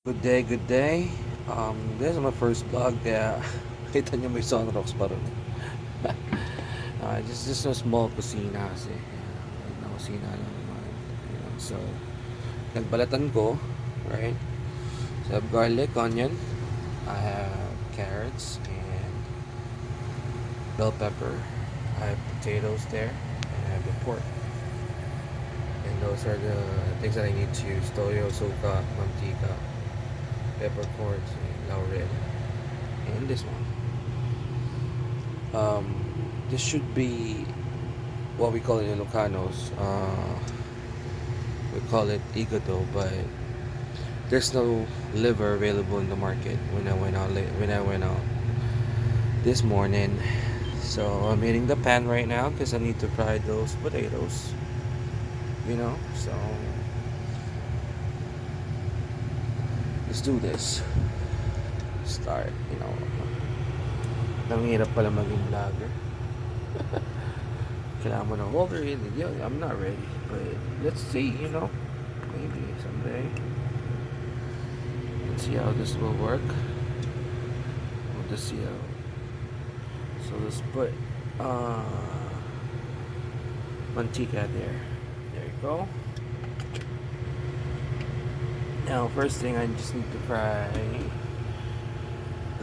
Good day, good day. This is my first vlog kaya kita nyo may sunrocks pa rin. Just a small kusina kasi. Na kusina lang naman. So, nagbalatan ko, right? So, I have garlic, onion. I have carrots and bell pepper. I have potatoes there. And I have the pork. And those are the things that I need to use. Toyo, suka, mantika, peppercorns, laurel, and this one. This should be what we call it in Ilocanos. We call it igado, but there's no liver available in the market when I went out this morning. So I'm hitting the pan right now because I need to fry those potatoes. So let's do this. Start. Nanghirap pala maging vlogger. Kailangan mo ng overhead. I'm not ready. But let's see, maybe someday. Let's see how this will work. We'll just see how. So let's put mantika there. There you go. Now, first thing, I just need to fry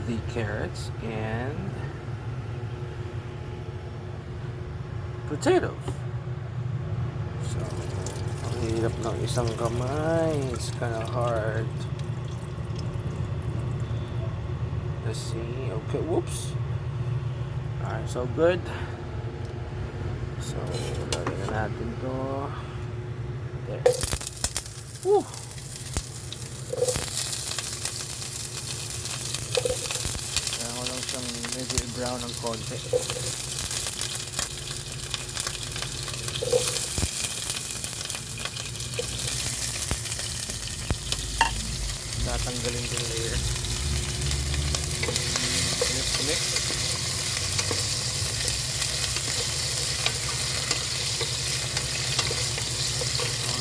the carrots and potatoes. So, ang hirap ng isang kamay. It's kinda hard. Let's see. Okay, whoops. Alright, so good. So, lagyan na natin to. There. Woo! Kaya ko lang siyang medyo i-brown ng konti. Tatanggalin ko yung layer. Mix.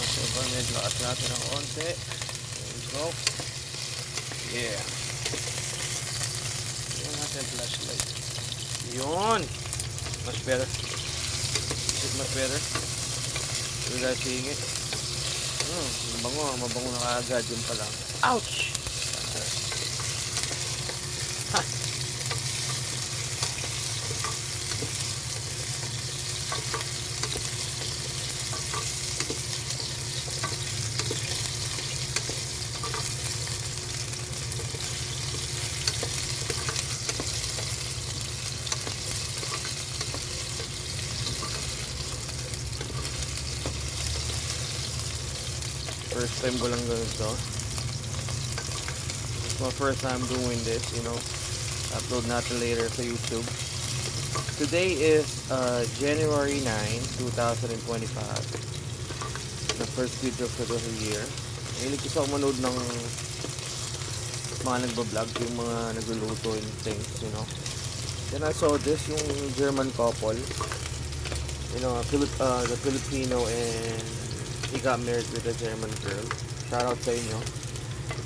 So, medyo at natin ng konti. There we go. Yeah. Yan natin flashlight. Yun! Much better. Is it much better? You guys seeing it? Mabango na kaagad yun pa lang. Ouch! Ha! First time ko lang ganito. It's my first time doing this, Upload natin later sa YouTube. Today is January 9, 2025. The first video for the year. Hilig ko sa manood ng mga nagbablog, yung mga nagluluto and things, Then I saw this, yung German couple. The Filipino, and he got married with a German girl. Shout out sa inyo.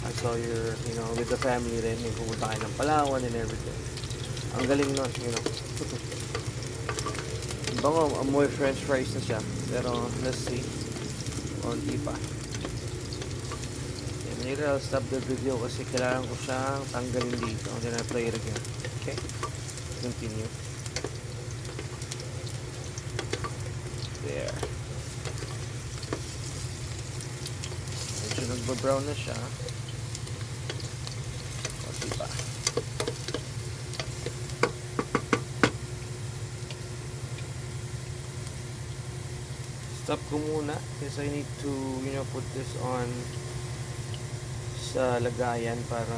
I saw your, with the family rin, yung pumunta kayo ng Palawan and everything. Ang galing nun, Bango, amoy french fries na siya. Pero, let's see. Konti pa. And later, I'll stop the video kasi kailangan ko siyang tanggalin dito. Then I play it again. Okay? Continue. There. Medyo nagba-brown na siya. Konti pa. Stop ko muna because I need to, put this on sa lagayan para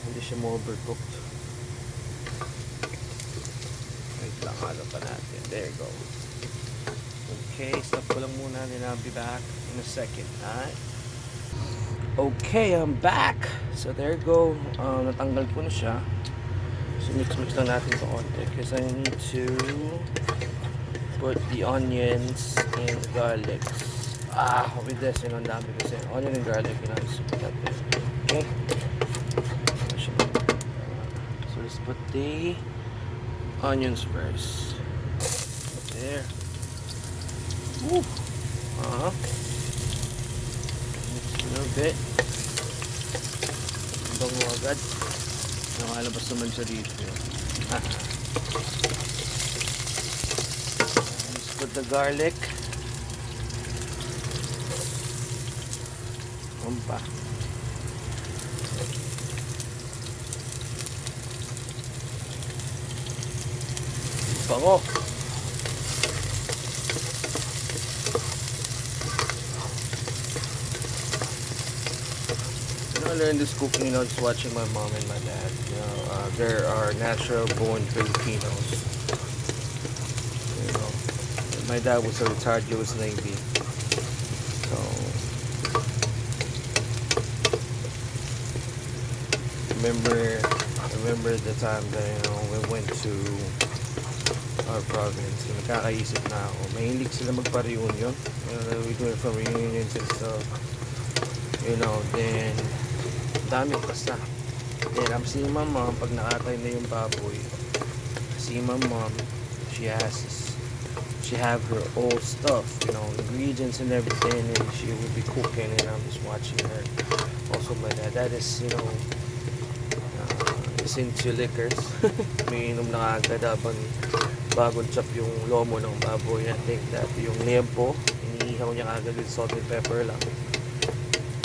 hindi siya ma-overcooked. Wait lang, halo pa natin. There you go. Okay, stop ko lang muna, then I'll be back in a second. Alright? Okay, I'm back. So there you go. Natanggal ko na siya. So mix lang natin ito konti because I need to put the onions and garlics. With this, ang dami kasi onion and garlic, just put that there. Okay. the onions first. There. Woo. Mix a little bit. Bango agad. Nakalabas naman siya dito. Let's put the garlic. Pa. Bango. I learned this cooking, just watching my mom and my dad. There are natural born Filipinos. My dad was a retired US Navy. So remember the time that we went to our province. Nakakaisip na ako. Mahilig sila magpa-reunion. We do it from reunions and stuff. Then dami basta. Then I'm seeing my mom pag nakatay na yung baboy. See my mom, she have her old stuff, ingredients and everything, and she would be cooking, and I'm just watching her. Also my dad is is into liquors. May inom na agad habang bagong chop yung lomo ng baboy. I think that yung liempo, iniihaw niya agad with salt and pepper lang.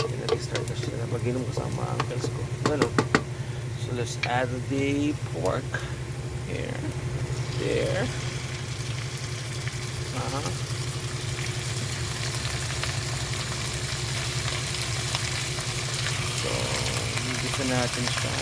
And nag-start na siya na mag-inom kasama ang uncles ko. So let's add the pork. Here. There. So, higisa natin siya.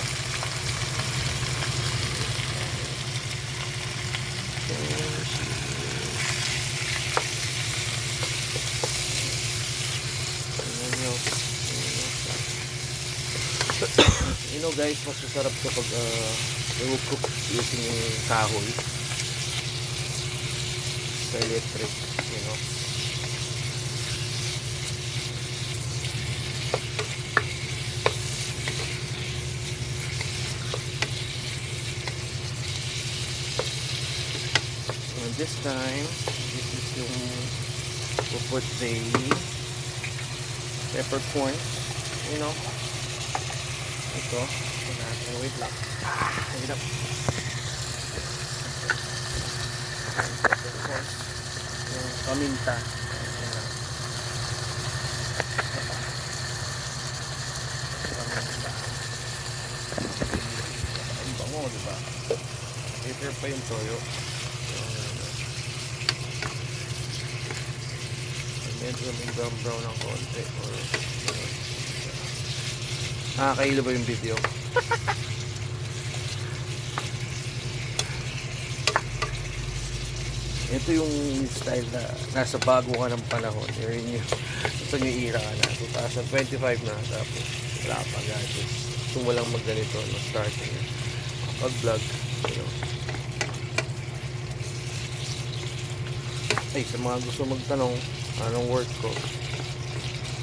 Guys, mas masarap kapag cook using yung kahoy sa electric, And this time, this is yung we'll put the peppercorns, ito, wait lang. Wait up. Yung paminta. Ang bango, diba? Later pa yung toyo. Medyo may brown ng konti. Nakakailo ba yung video? Ito yung style na nasa bago ka ng panahon. Ito yung era ka na. 2025 na. Tapos wala pa gadgets. Kung walang magganito, starting pag-vlog. Sa mga gusto magtanong, anong work ko?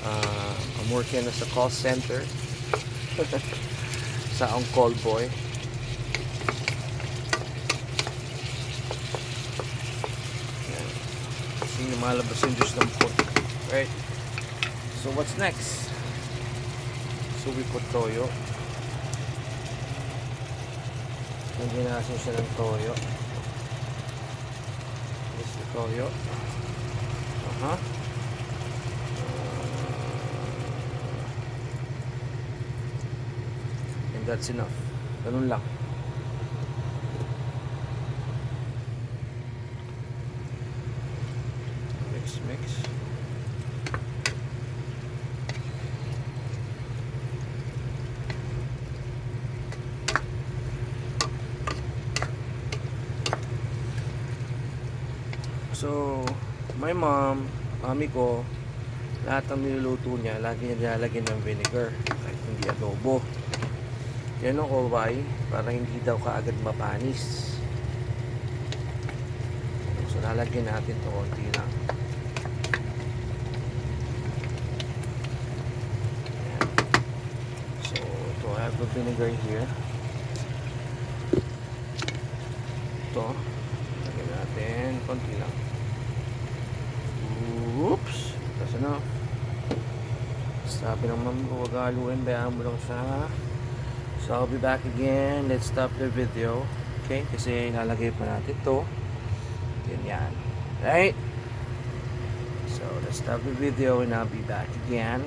I'm working as a call center. Sa on-call boy. Kasi lumalabas yung juice ng pork. Right? So what's next? So we put toyo. Lagyan natin siya ng toyo. This is the toyo. That's enough. Ganun lang. Mix. So, my mami ko, lahat ng niluluto niya, lagi niya nilalagyan ng vinegar. Kahit hindi adobo. Yan o why? Para hindi daw kaagad mapanis. So lalagyan natin ito konti lang. So ito, I have the vinegar here. to. Lagyan natin konti lang. Oops, that's enough. Sabi ng ma'am ko, wag haluin, bayaan mo lang siya. So I'll be back again. Let's stop the video. Okay, kasi lalagay pa natin to. Ganyan. Right? So let's stop the video and I'll be back again.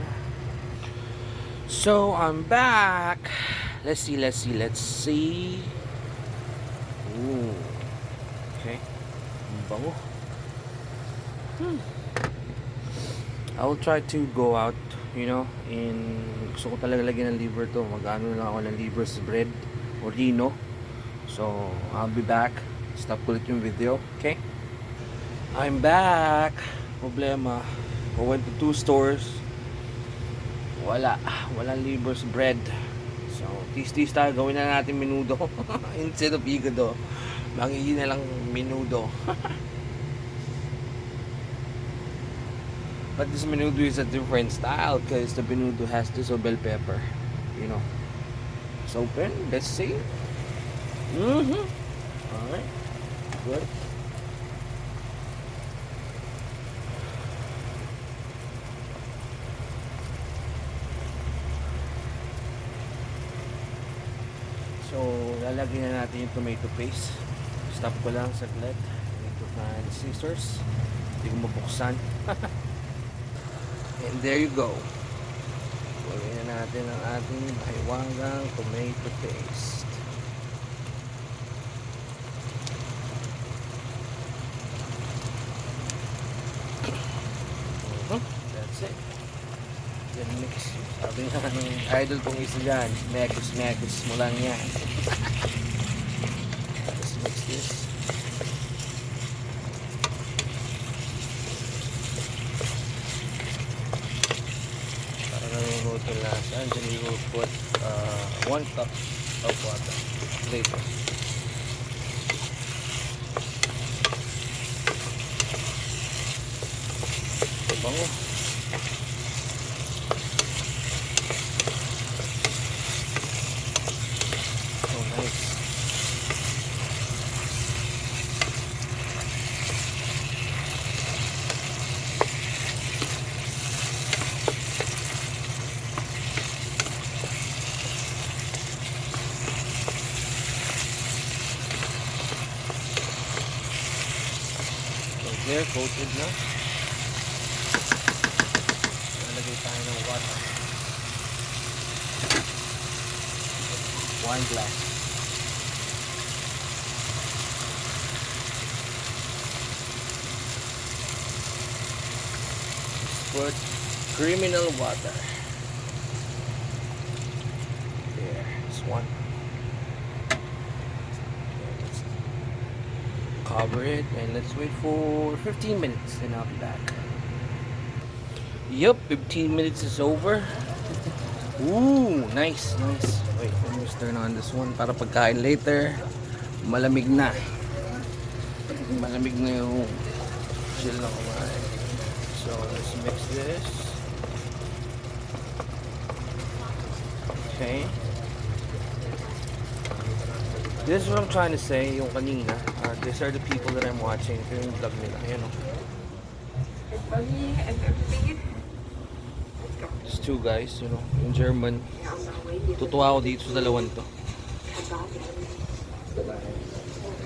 So I'm back. Let's see. Ooh. Okay. Ang bango. I will try to go out, gusto ko talaga lagyan ng liver to. Mag-ano lang ako ng liver sa bread or lino. So I'll be back. Stop ko ulit yung video. Okay? I'm back. Problema, I went to 2 stores. Walang liver sa bread. So tis tayo, gawin na natin menudo. Instead of higado, magiging na lang menudo. But this menudo is a different style because the menudo has this bell pepper. It's open. Let's see. Alright. Good. So, lalagyan na natin yung tomato paste. Stop ko lang saglit. Ito na scissors. Hindi ko mabuksan. And there you go. Lagyan na natin ang ating mahiwagang tomato paste. That's it. Then mix. Sabi nga ng idol kong isa dyan, mekos mo lang yan. Let's mix this. Naluluto yung lasa, and then we will put 1 cup of water later. Ito bango. So nice. There, coated na. Nalagay tayo ng water. 1 glass. Let's put criminal water. There, this one. Cover it and let's wait for 15 minutes and I'll be back. Yup, 15 minutes is over. Ooh, nice. Wait, let me just turn on this one para pagkain later. Malamig na yung chill na kumain. So let's mix this. Okay. This is what I'm trying to say, yung kanina. These are the people that I'm watching. Ito yung vlog nila. Ayan o. It's 2 guys, in German. Tutuwa ako dito sa dalawan to.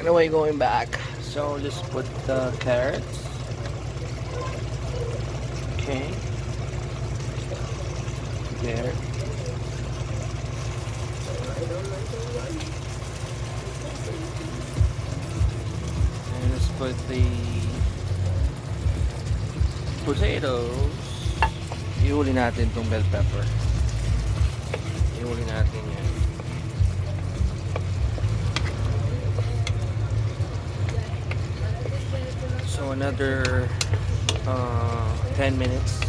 Anyway, going back. So, let's put the carrots. Okay. There. Put the potatoes. Ihuli natin itong bell pepper. Ihuli natin yan. So another 10 minutes.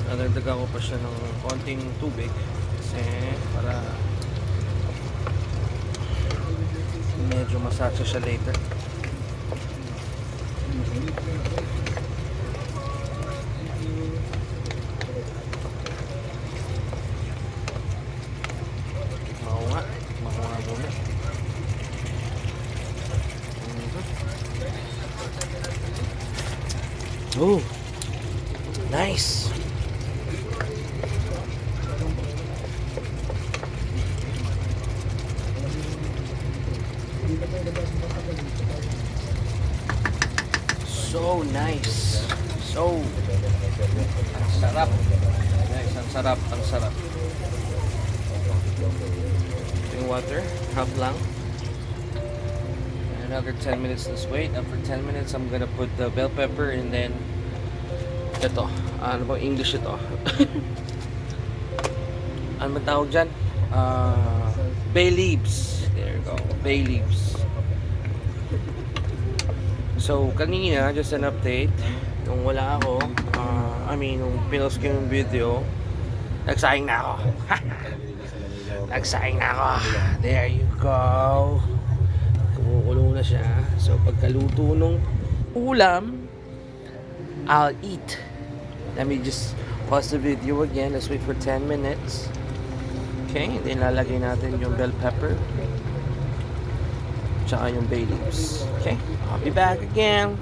Nadagdagan ko pa siya ng konting tubig kasi para medyo masasa siya later. Maunga muna. Nice. So, ang sarap. Guys, ang sarap, ang sarap. Yung water, half lang. Another 10 minutes, let's wait. After 10 minutes, I'm gonna put the bell pepper and then ito. Ano bang English ito? Ano ba tawag dyan? Bay leaves. There you go. Bay leaves. So, kanina, just an update. Nung wala ako, nung pinost ko yung video, nagsayang na ako. Nagsayang na ako. There you go. Kumukulo na siya. So, pagkaluto nung ulam, I'll eat. Let me just pause the video again. Let's wait for 10 minutes. Okay, then lalagay natin yung bell pepper. Tsaka yung bay leaves. Okay, I'll be back again.